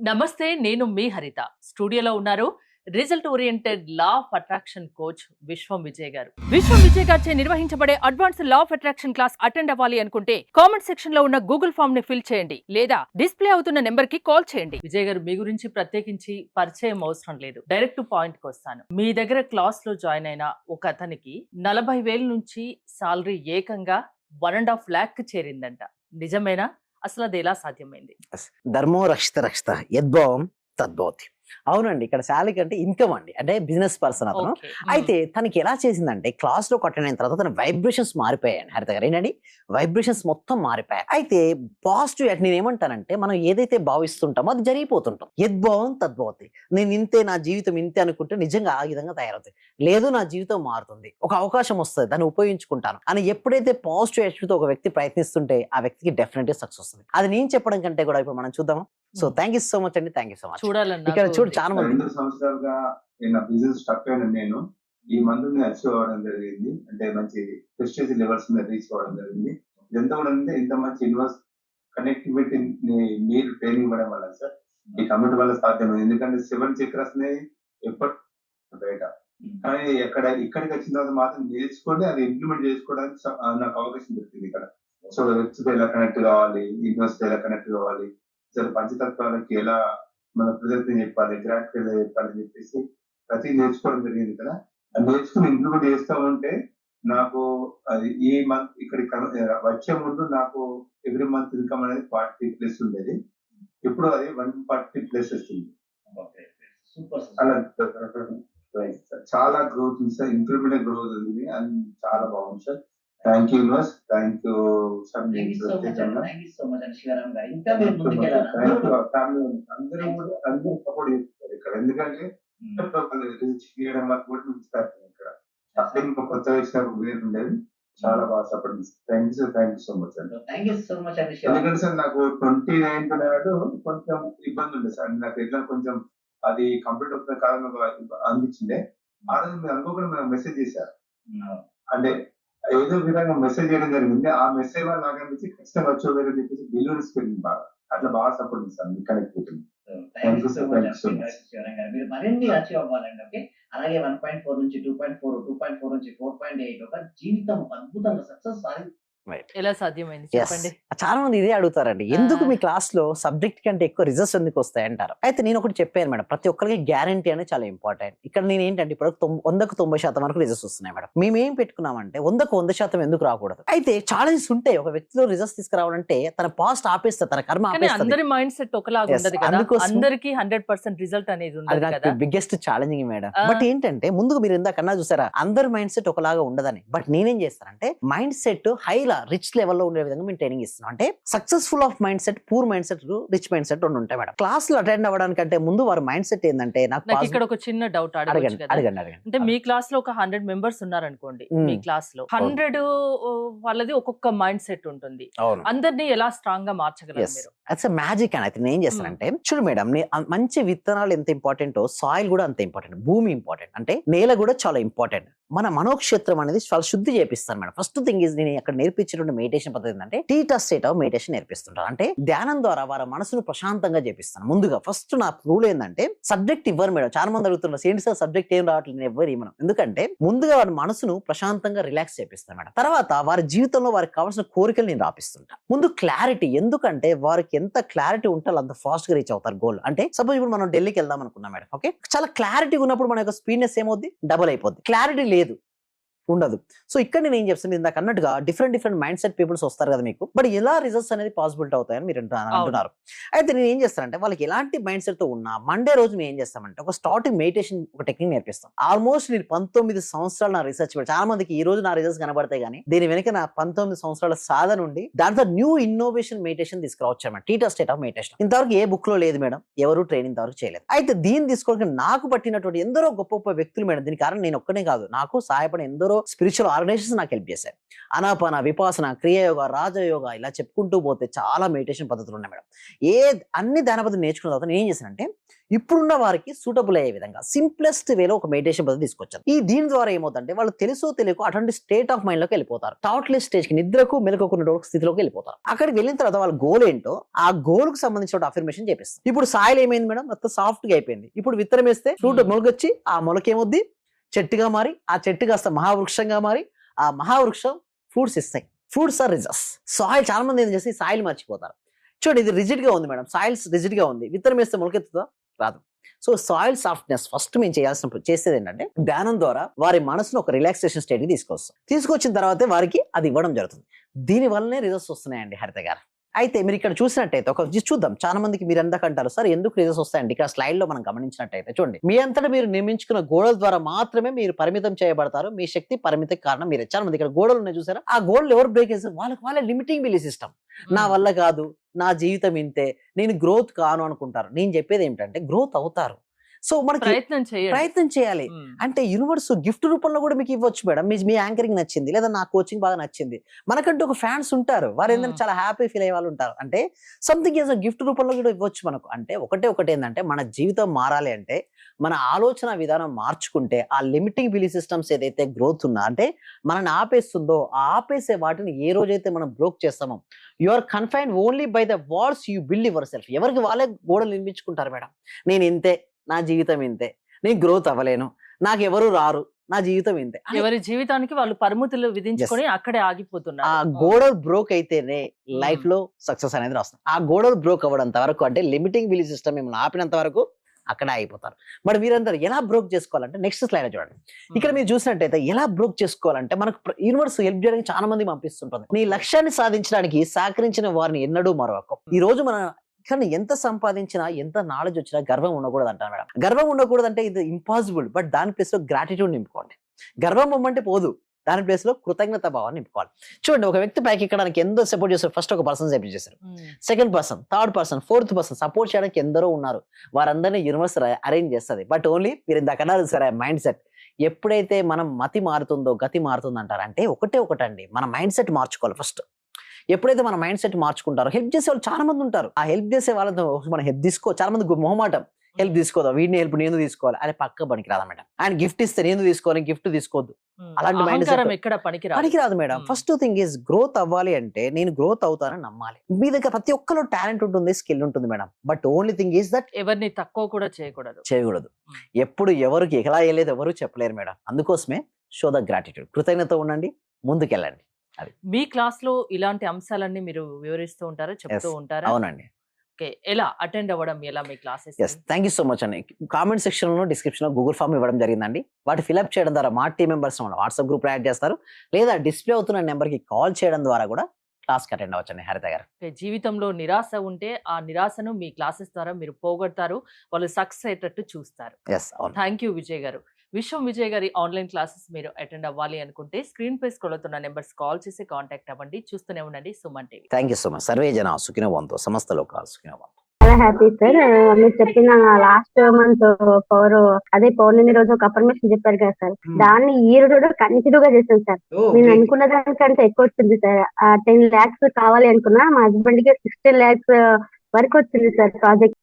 నమస్తే. నేను మీ హరిత. స్టూడియోలో ఉన్నారు result oriented law of attraction coach విశ్వం విజయ్ గారు. విశ్వం విజయ్ గారిచే నిర్వహించబడే advance law of attraction class attend అవ్వాలి అనుకుంటే కామెంట్ సెక్షన్ లో ఉన్న గూగుల్ ఫామ్ ని ఫిల్ చేయండి లేదా డిస్ప్లే అవుతున్న నెంబర్ కి కాల్ చేయండి. విజయ్ గారు, మీ గురించి ప్రత్యేకించి పరిచయం అవసరం లేదు, డైరెక్ట్ పాయింట్ కి వస్తాను. మీ దగ్గర క్లాస్ లో జాయిన్ అయిన ఒక అతనికి 40,000 నుంచి సాలరీ ఏకంగా 1.5 lakh చేరిందంట. నిజమేనా? అసలు అది ఎలా సాధ్యమైంది? ధర్మో రక్షిత రక్షిత యద్భావం తద్భవతి. అవునండి, ఇక్కడ శాలరీ కంటే ఇన్కమ్ అండి, అంటే బిజినెస్ పర్సన్ అతను. అయితే తనకి ఎలా చేసిందంటే క్లాస్ లో అటెండ్ అయిన తర్వాత తన వైబ్రేషన్స్ మారిపోయాయి. హరిత గారు ఏంటండి, వైబ్రేషన్స్ మొత్తం మారిపోయాయి. అయితే పాజిటివ్ నేను ఏమంటానంటే, మనం ఏదైతే భావిస్తుంటామో అది జరిగిపోతుంటాం. యద్భావం తద్భవతి. నేను ఇంతే, నా జీవితం ఇంతే అనుకుంటే నిజంగా ఆ విధంగా తయారవుతుంది. లేదు, నా జీవితం మారుతుంది, ఒక అవకాశం వస్తుంది, దాన్ని ఉపయోగించుకుంటాను అని ఎప్పుడైతే పాజిటివ్ యాటిట్యూడ్ ఒక వ్యక్తి ప్రయత్నిస్తుంటే ఆ వ్యక్తికి డెఫినెట్లీ సక్సెస్ వస్తుంది. అది నేను చెప్పడం కంటే కూడా ఇప్పుడు మనం చూద్దాం. So thank you so much అండి, థ్యాంక్ యూ సో మచ్. ఇక్కడ చూడు, చాలా మంది 2 సంవత్సరాలుగా నా బిజినెస్ స్టక్ అయిన నేను ఈ మంత్ అచీవ్ అవ్వడం జరిగింది. అంటే మంచి ప్రెస్టీజ్ లెవెల్స్ మీద రీచ్ అవ్వడం జరిగింది. ఇదంతా కూడా అంటే ఇంత మంచి కనెక్టివిటీ మీరు ట్రైనింగ్ ఇవ్వడం వల్ల సార్ ఈ కమిటీ వల్ల సాధ్యమైంది. ఎందుకంటే 7 చక్రాస్ ఎప్పటి బయట, కానీ ఇక్కడికి వచ్చిన తర్వాత మాత్రం నేర్చుకొని అది ఇంప్లిమెంట్ చేసుకోవడానికి నాకు అవకాశం దొరికింది ఇక్కడ. సో వ్యక్తితో ఎలా కనెక్ట్ కావాలి, ఇన్వెస్ట్ ఎలా కనెక్ట్ కావాలి, అసలు పంచతత్వాలకి ఎలా మన ప్రజలతో చెప్పాలి, గ్రాఫిక్ ఎలా చెప్పాలని చెప్పేసి ప్రతి నేర్చుకోవడం జరిగింది కదా. అది నేర్చుకుని ఇంప్లిమెంట్ చేస్తూ ఉంటే నాకు అది ఈ మంత్ ఇక్కడికి వచ్చే ముందు నాకు ఎవ్రీ మంత్ ఇన్కమ్ అనేది 40+ ఉండేది. ఇప్పుడు అది 140+ వస్తుంది. అలా చాలా గ్రోత్ ఉంది సార్, ఇంక్రిమెంటల్ గ్రోత్ ఉంది అండ్ చాలా బాగుంది sir. Thank you universe, thank you sir. అందరూ సపోర్ట్ చేస్తారు ఇక్కడ, ఎందుకంటే చేయడం వరకు కూడా ఇస్తారు ఇక్కడ. ఇంకా కొత్తగా ఇచ్చిన వేరు ఉండేది, చాలా బాగా సపోర్ట్ చేస్తారు. థ్యాంక్ యూ సో మచ్ అండి. ఎందుకంటే సార్ నాకు 29th నాడు కొంచెం ఇబ్బంది ఉండే సార్, నాకు ఎట్లా కొంచెం అది కంప్లీట్ అవుతున్న కాలంలో అనిపించిందే. ఆ రోజు మీరు అనుకోకుండా నాకు మెసేజ్ చేశారు, అంటే ఏదో విధంగా మెసేజ్ చేయడం జరిగింది. ఆ మెసేజ్ వల్ల నాకు అనిపించి ఖచ్చితంగా వచ్చేవారు చెప్పేసి బిలీవ్స్ పెరిగింది బాగా. అట్లా బాగా సపోర్ట్ చేస్తాను మీ కనెక్టివిటీ. మీరు మరిన్ని అచీవ్ అవ్వాలండి. ఓకే, అలాగే 1.4 నుంచి 2.4, 2.4 నుంచి 4.8 ఒక జీవితం అద్భుతంగా సక్సెస్ సాధించి ఎలా సాధ్యమైంది చెప్పండి. చాలా మంది ఇదే అడుగుతారండి, ఎందుకు మీ క్లాస్ లో సబ్జెక్ట్ కంటే ఎక్కువ రిజల్ట్స్ ఎందుకు వస్తాయి అంటారు. అయితే నేను ఒకటి చెప్పాను మేడం, ప్రతి ఒక్కరికి గ్యారంటీ అనేది చాలా ఇంపార్టెంట్. ఇక్కడ నేను ఏంటంటే ఇప్పుడు 100% వరకు రిజల్ట్స్ వస్తున్నాయి మేడం. మేము ఏం పెట్టుకున్నామంటే 100% ఎందుకు రాకూడదు. అయితే ఛాలెంజెస్ ఉంటాయి. ఒక వ్యక్తిలో రిజల్ట్స్ తీసుకురావాలంటే తన పాస్ట్ ఆపేస్తారు, తన కర్మ ఆపేస్తారు. అందరి మైండ్ సెట్ ఒకలాగా ఉండదు కదా, అందరికి 100% రిజల్ట్ అనేది ఉండదు కదా. Biggest challenging madam. బట్ ఏంటంటే ముందుకు మీరు ఇందాకన్నా చూసారా, అందరి మైండ్ సెట్ ఒకలాగా ఉండదని. బట్ నేనేం చేస్తానంటే మైండ్ సెట్ హైలా రిచ్ లెవెల్లో ఉండే విధంగా మేము ట్రైనింగ్ ఇస్తున్నాం. అంటే successful of mind set, poor mind set, rich mind set రెండు ఉంటాయి మేడం. క్లాస్ లో అటెండ్ అవ్వడానికంటే ముందు వారి మైండ్ సెట్ ఏంటంటే, నాకు ఇక్కడ ఒక చిన్న డౌట్ అడగండి. అంటే మీ క్లాస్ లో ఒక 100 మెంబర్స్ ఉన్నారనుకోండి, మీ క్లాస్ లో 100 వాళ్ళది ఒక్కొక్క మైండ్ సెట్ ఉంటుంది. అందరినీ ఎలా స్ట్రాంగ్ గా మార్చగలరు మీరు? అట్స్ మ్యాజిక్ అని. అయితే నేను ఏం చేస్తానంటే, చూడు మేడం, మంచి విత్తనాలు ఎంత ఇంపార్టెంటో సాయిల్ కూడా అంత ఇంపార్టెంట్, భూమి ఇంపార్టెంట్, అంటే నేల కూడా చాలా ఇంపార్టెంట్. మన మనోక్షేత్రం అనేది చాలా శుద్ధి చేపిస్తాను మేడం. ఫస్ట్ థింగ్ ఇస్, నేను అక్కడ నేర్పించేటువంటి మెడిటేషన్ పద్ధతి ఏంటంటే టీటా స్టేట్ ఆఫ్ మెడిటేషన్ నేర్పిస్తుంటారు. అంటే ధ్యానం ద్వారా వారి మనసును ప్రశాంతంగా చేపిస్తాను. ముందుగా ఫస్ట్ నా రూల్ ఏంటంటే, సబ్జెక్ట్ ఇవ్వరు మేడం. చాలా మంది అడుగుతున్నారు, ఏంటి సార్ సబ్జెక్ట్ ఏం రావట్లేదు, నేను ఎవ్వరు ఇవ్వను. ఎందుకంటే ముందుగా వారి మనసును ప్రశాంతంగా రిలాక్స్ చేపిస్తాను మేడం. తర్వాత వారి జీవితంలో వారికి కావాల్సిన కోరికలు నేను రాపిస్తుంటాను. ముందు క్లారిటీ, ఎందుకంటే వారికి ఎంత క్లారిటీ ఉంటే అంత ఫాస్ట్ గా రీచ్ అవుతారు గోల్. అంటే సపోజ్ ఇప్పుడు మనం ఢిల్లీకి వెళ్దాం అనుకున్నాం మేడం, ఓకే, చాలా క్లారిటీ ఉన్నప్పుడు మన యొక్క స్పీడ్నెస్ ఏమవుద్ది, డబుల్ అయిపోద్ది. క్లారిటీ లేదు, ఉండదు. సో ఇక్కడ నేను ఏం చెప్తాను, ఇందాక అన్నట్టుగా డిఫరెంట్ మైండ్ సెట్ పీపుల్స్ వస్తారు కదా మీకు, బట్ ఎలా రిజల్ట్స్ అనేది పాసిబిలిటీ అవుతాయని మీరు అంటున్నారు. అయితే నేను ఏం చేస్తానంటే, వాళ్ళకి ఎలాంటి మైండ్ సెట్ తో ఉన్నా మండే రోజు మేము ఏం చేస్తామంటే ఒక స్టార్టింగ్ మెడిటేషన్ ఒక టెక్నిక్ నేర్పిస్తాం. ఆల్మోస్ట్ నేను 19 సంవత్సరాలు నా రీసెర్చ్ చాలా మందికి ఈ రోజు నా రిజల్ట్స్ కనబడతాయి, కానీ దీని వెనక నా 19 సంవత్సరాల సాధన ఉండి దాంతో న్యూ ఇన్నోవేషన్ మెడిటేషన్ తీసుకురావచ్చాను. టీటా స్టేట్ ఆఫ్ మెడిటేషన్ ఇంతవరకు ఏ బుక్ లో లేదు మేడం, ఎవరు ట్రైనింగ్ ఇంతవరకు చేయలేదు. అయితే దీన్ని తీసుకోవడానికి నాకు పట్టినటువంటి ఎందరో గొప్ప వ్యక్తులు మేడం. దీని కారణం నేను ఒక్కనే కాదు, నాకు సహాయపడిన ఎందరో స్పిరిచువల్ ఆర్గనైజేషన్స్ నాకు హెల్ప్ చేశాయి. అనాపాన, విపాసన, క్రియాయోగ, రాజయోగ ఇలా చెప్పుకుంటూ పోతే చాలా మెడిటేషన్ పద్ధతులు ఉన్నాయి మేడం. అన్ని ధ్యాన పద్ధతులు నేర్చుకున్న తర్వాత నేను ఏం చేశానంటే ఇప్పుడున్న వారికి సూటబుల్ అయ్యే విధంగా సింప్లెస్ట్ వేలో ఒక మెడిటేషన్ పద్ధతి తీసుకొచ్చాను. దీని ద్వారా ఏమవుతుందంటే వాళ్ళు తెలుసో తెలియకో అటువంటి స్టేట్ ఆఫ్ మైండ్ లోకి వెళ్ళిపోతారు. థాట్లెస్ స్టేజ్ కి, నిద్రకు మెలకున్న స్థితిలోకి వెళ్ళిపోతారు. అక్కడికి వెళ్ళిన తర్వాత వాళ్ళ గోల్ ఏంటో ఆ గోల్ కు సంబంధించిన అఫర్మేషన్ చేపిస్తారు. ఇప్పుడు సాయిల్ ఏమైంది మేడం, మొత్తం సాఫ్ట్ గా అయిపోయింది. ఇప్పుడు విత్తనం వేస్తే ఫ్రూట్ మొలకొచ్చి ఆ మొలకేమొద్ది చెట్టుగా మారి, ఆ చెట్టు కాస్త మహావృక్షంగా మారి, ఆ మహావృక్షం ఫ్రూట్స్ ఇస్తాయి. Fruits are results. సాయిల్ చాలా మంది ఏం చేసి సాయిల్ మర్చిపోతారు. చూడండి, ఇది రిజిడ్ గా ఉంది మేడం, సాయిల్స్ రిజిడ్ గా ఉంది. విత్తనం వేస్తే మొలకెత్తుతుందా? రాదు. సో సాయిల్ సాఫ్ట్నెస్ ఫస్ట్ మేము చేసేది ఏంటంటే ధ్యానం ద్వారా వారి మనసును ఒక రిలాక్సేషన్ స్టేట్ కి తీసుకొచ్చిన తర్వాతే వారికి అది ఇవ్వడం జరుగుతుంది. దీని వల్లనే రిజల్ట్స్ వస్తున్నాయండి హరిత గారు. అయితే మీరు ఇక్కడ చూసినట్టయితే ఒక చూద్దాం. చాలా మందికి మీరు ఎందుకు అంటారు సార్ ఎందుకు రిజల్ట్స్ వస్తాయండి? ఇక్కడ స్లైడ్ లో మనం గమనించినట్టయితే చూడండి, మీ అంతటా మీరు నిర్మించుకున్న గోడల ద్వారా మాత్రమే మీరు పరిమితం చేయబడతారు. మీ శక్తి పరిమితికి కారణం మీరు. చాలా మంది ఇక్కడ గోడలు ఉన్నాయి చూసారా, ఆ గోడలు ఎవరు బ్రేక్ చేస్తారు? వాళ్ళ లిమిటింగ్ బిలీఫ్ సిస్టమ్. నా వల్ల కాదు, నా జీవితం ఇంతే, నేను గ్రోత్ కాను అనుకుంటారు. నేను చెప్పేది ఏమిటంటే గ్రోత్ అవుతారు. సో మనకి ప్రయత్నం చేయాలి. అంటే యూనివర్స్ గిఫ్ట్ రూపంలో కూడా మీకు ఇవ్వచ్చు మేడం. మీ యాంకరింగ్ నచ్చింది లేదా నా కోచింగ్ బాగా నచ్చింది, మనకంటూ ఒక ఫ్యాన్స్ ఉంటారు, వారు ఏంటంటే చాలా హ్యాపీ ఫీల్ అయ్యే వాళ్ళు ఉంటారు. అంటే సంథింగ్ ఏదో గిఫ్ట్ రూపంలో కూడా ఇవ్వచ్చు మనకు. అంటే ఒకటి ఏంటంటే మన జీవితం మారాలి అంటే మన ఆలోచన విధానం మార్చుకుంటే ఆ లిమిటింగ్ బిలీఫ్ సిస్టమ్స్ ఏదైతే గ్రోత్ ఉన్నా అంటే మనల్ని ఆపేస్తుందో ఆ ఆపేసే వాటిని ఏ రోజైతే మనం బ్రోక్ చేస్తామో you are confined only by the walls you build yourself. ఎవరికి వాళ్ళే గోడలు నిర్మించుకుంటారు మేడం. నేను ఇంతే, నా జీవితం ఇంతే, నేను గ్రోత్ అవ్వలేను, నాకు ఎవరు రారు, నా జీవితం ఇంతే. ఎవరి జీవితానికి వాళ్ళు పరిమితులు విధించుకొని అక్కడే ఆగిపోతున్నారు. ఆ గోడలు బ్రోక్ అయితేనే లైఫ్ లో సక్సెస్ అనేది వస్తుంది. ఆ గోడలు బ్రోక్ అవ్వడంత వరకు అంటే లిమిటింగ్ బిలీఫ్ సిస్టమ్ మిమ్మల్ని ఆపినంత వరకు అక్కడ అయిపోతారు. మరి మీరందరూ ఎలా బ్రోక్ చేసుకోవాలంటే నెక్స్ట్ స్లైడ్ చూడండి. ఇక్కడ మీరు చూసినట్టయితే ఎలా బ్రోక్ చేసుకోవాలంటే మనకు యూనివర్స్ హెల్ప్ చేయడానికి చాలా మంది పంపిస్తుంటుంది. నీ లక్ష్యాన్ని సాధించడానికి సహకరించిన వారిని ఎన్నడూ మరొక. ఈ రోజు మన కానీ ఎంత సంపాదించినా ఎంత నాలెడ్జ్ వచ్చినా గర్వం ఉండకూడదు అంటారు మేడం. గర్వం ఉండకూడదు అంటే ఇది ఇంపాసిబుల్. బట్ దాని ప్లేస్ లో గ్రాటిట్యూడ్ నింపుకోండి. గర్వం ఇవ్వమంటే పోదు, దాని ప్లేస్ లో కృతజ్ఞత భావాన్ని నింపుకోవాలి. చూడండి, ఒక వ్యక్తి పైకి ఎక్కడానికి ఎంతో సపోర్ట్ చేస్తారు. ఫస్ట్ ఒక పర్సన్ సపోర్ట్ చేశారు, second person, third person, fourth person support చేయడానికి ఎందరో ఉన్నారు. వారందరినీ యూనివర్స్ అరేంజ్ చేస్తుంది. బట్ ఓన్లీ మీరు ఇందాక అన్నారు సరే మైండ్ సెట్. ఎప్పుడైతే మనం మతి మారుతుందో గతి మారుతుంది అంటారు. అంటే ఒకటండి, మన మైండ్ సెట్ మార్చుకోవాలి ఫస్ట్. ఎప్పుడైతే మన మైండ్ సెట్ మార్చుకుంటారో హెల్ప్ చేసే వాళ్ళు చాలా మంది ఉంటారు. ఆ హెల్ప్ చేసే వాళ్ళతో మనం హెల్ప్ తీసుకో. చాలా మంది మొహమాటం, హెల్ప్ తీసుకోదా, వీడిని హెల్ప్ నేను తీసుకోవాలి అని పక్క పనికి రాదా మేడం. ఆయన గిఫ్ట్ ఇస్తే నేను తీసుకోవాలి, గిఫ్ట్ తీసుకోవద్దు, అలాంటి మైండ్ సెట్ ఎక్కడ పనికిరాదు madam. First thing is growth అవ్వాలి అంటే నేను గ్రోత్ అవుతానని నమ్మాలి. మీ దగ్గర ప్రతి ఒక్కరు టాలెంట్ ఉంటుంది, స్కిల్ ఉంటుంది madam. But only thing is that ఎవరిని తక్కువ కూడా చేయకూడదు. ఎప్పుడు ఎవరికి ఎలా వెళ్ళేది ఎవరు చెప్పలేరు మేడం. అందుకోసమే షో ద గ్రాటిట్యూడ్. కృతజ్ఞత ఉండండి, ముందుకెళ్ళండి. మీ క్లాస్ లో ఇలాంటి అంశాలన్నీ మీరు వివరిస్తూ ఉంటారా, చెప్తూ ఉంటారా? అవునండి. ఎలా అటెండ్ అవ్వడం, ఎలా మీ classes? Thank you so much అండి. కామెంట్ సెక్షన్ లో డిస్క్రిప్షన్ లో గూగుల్ ఫామ్ ఇవ్వడం జరిగిందండి. వాటి ఫిల్అప్ చేయడం ద్వారా మా team members WhatsApp group add చేస్తారు, లేదా డిస్ప్లే అవుతున్న నెంబర్ కి కాల్ చేయడం ద్వారా కూడా క్లాస్ అటెండ్ అవ్వచ్చండి హరిత గారు. జీవితంలో నిరాశ ఉంటే ఆ నిరాశను మీ క్లాసెస్ ద్వారా మీరు పోగొడతారు, వాళ్ళు సక్సెస్ అయ్యేటట్టు చూస్తారు. థ్యాంక్ యూ విజయ్ గారు. విశ్వం విజయ్ గారి ఆన్లైన్ క్లాసెస్ మీరు అటెండ్ అవ్వాలి అనుకుంటే స్క్రీన్ పై స్క్రోల్ అవుతున్న నెంబర్స్ కాల్ చేసి కాంటాక్ట్ అవ్వండి. చూస్తూనే ఉండండి Suman TV. Thank you so much. Survey జన సుఖినో భవంతు, సమస్త లోకాలు సుఖినో భవంతు. చాలా హ్యాపీ సార్. మీరు చెప్పిన లాస్ట్ మంత్ పౌర్ణమి రోజు ఒక అఫర్మేషన్ చెప్పారు కదా సార్, దాన్ని ఈ రోజు కంటిన్యూ గా చేశాను సార్. నేను అనుకున్న దానికంటే ఎక్కువ వచ్చింది సార్. 10 lakhs కావాలి అనుకున్నా, మా హస్బెండ్ కి 16 lakhs వరకు వచ్చింది సార్ ప్రాజెక్ట్.